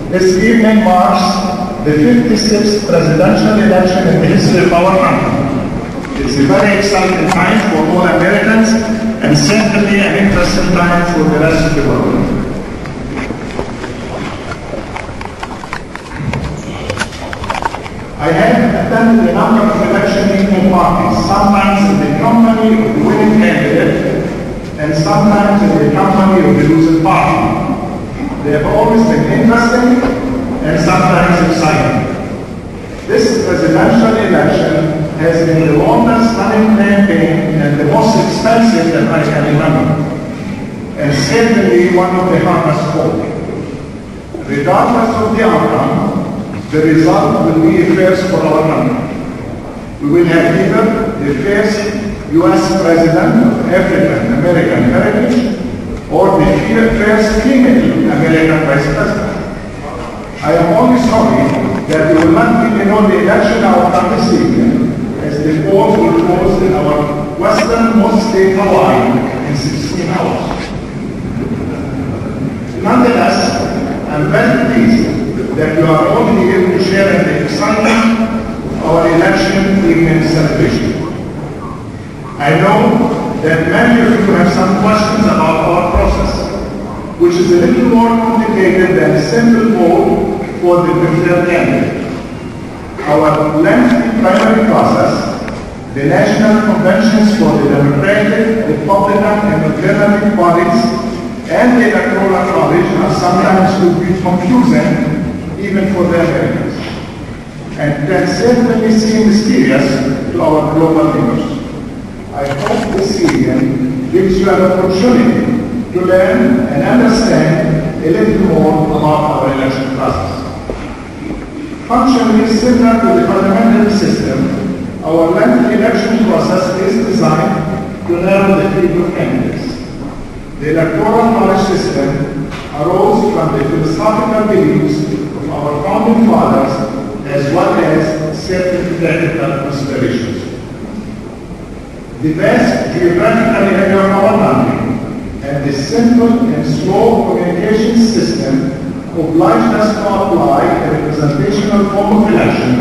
This evening marks the 56th presidential election in the history of our country. It's a very exciting time for all Americans and certainly an interesting time for the rest of the world. I have attended a number of election evening parties, sometimes in the company of the winning candidate and sometimes in the company of the losing party. They have always been interesting and sometimes exciting. This presidential election has been the longest running campaign and the most expensive that I can remember, and certainly one of the hardest fought. Regardless of the outcome, the result will be a first for our country. We will have either the first U.S. president of African American heritage or the first female American vice president. I am only sorry that we will not really know the election outcome this evening, as the polls will close in our westernmost state, Hawaii, in 16 hours. Nonetheless, I'm very pleased that you are all here to share in the excitement of our election evening celebration. I know that many of you have some questions about our process, which is a little more complicated than a simple vote for the preferred candidate. Our lengthy primary process, the national conventions for the Democratic, Republican, and Alternative parties, and the Electoral College are sometimes could be confusing even for the Americans, and can certainly seem mysterious to our global neighbors. I hope this evening gives you an opportunity to learn and understand a little more about our election process. Functionally similar to the parliamentary system, our lengthy election process is designed to narrow the field of candidates. The Electoral College system arose from the philosophical beliefs of our founding fathers as well as certain practical considerations. The vast geographical area of our country and the simple and slow communication system obliged us to apply a representational form of election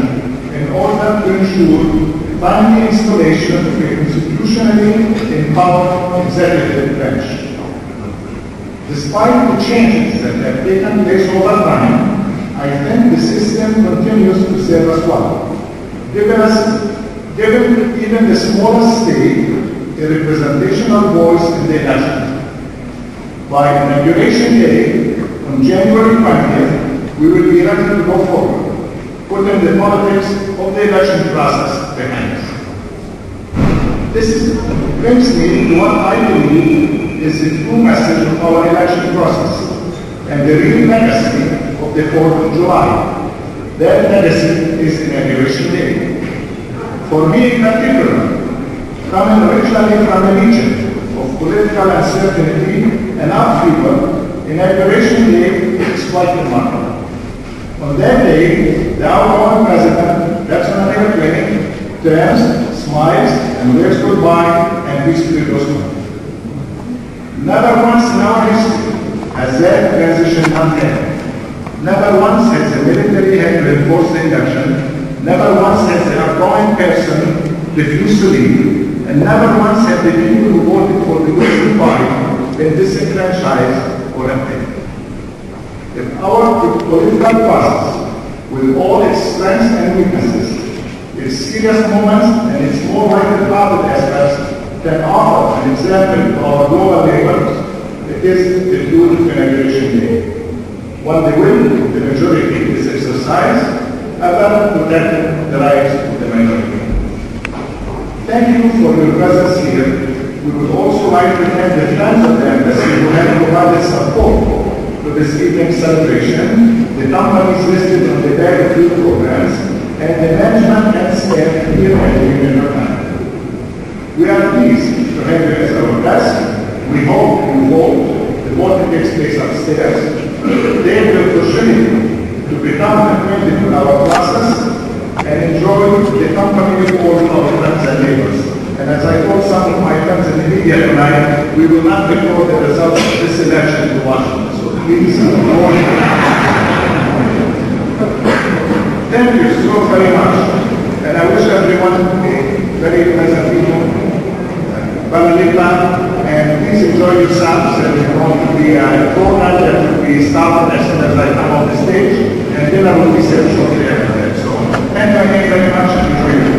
in order to ensure timely installation of a constitutionally empowered executive branch. Despite the changes that have taken place over time, I think the system continues to serve us well, giving even the smallest state a representational voice in the election. By inauguration day, on January 20th, we will be ready to go forward, putting the politics of the election process behind us. This brings me to what I believe is the true message of our election process and the real legacy of the 4th of July. That legacy is inauguration day. For me in particular, coming originally from a region of political uncertainty and upheaval, inauguration day is quite remarkable. On that day, the outgoing president gets on an airplane, turns, smiles, and waves goodbye and peacefully goes home. Never once in our history has that transition unheld. Never once has the military had to enforce the election. Never once has the outgoing person refused to leave. And never once have the people who voted for the losing party been disenfranchised or impaired. If our political process, with all its strengths and weaknesses, its serious moments and its more lighter-hearted aspects, can offer an example to our global neighbors, it is the true inauguration day. When the will of the majority is exercised, ever protecting the rights of the minority. Thank you for your presence here. We would also like to thank the friends of the embassy who have provided support to this evening's celebration, the companies listed on the back of your programs, and the management and staff here at the Union of Canada. We are pleased to have you as our guest. We hope you vote. The voting takes place upstairs. Take the opportunity to become acquainted with our process and enjoy the company of all our friends and neighbors. And as I told some of my friends in the media tonight, we will not record the results of this election to Washington. So please, all very much. And I wish everyone a very pleasant evening. Balalipa, and please enjoy yourselves. There is going to be a program that will be started as soon as I come on the stage, and dinner will be served shortly after that. So, thank you again very much and enjoy your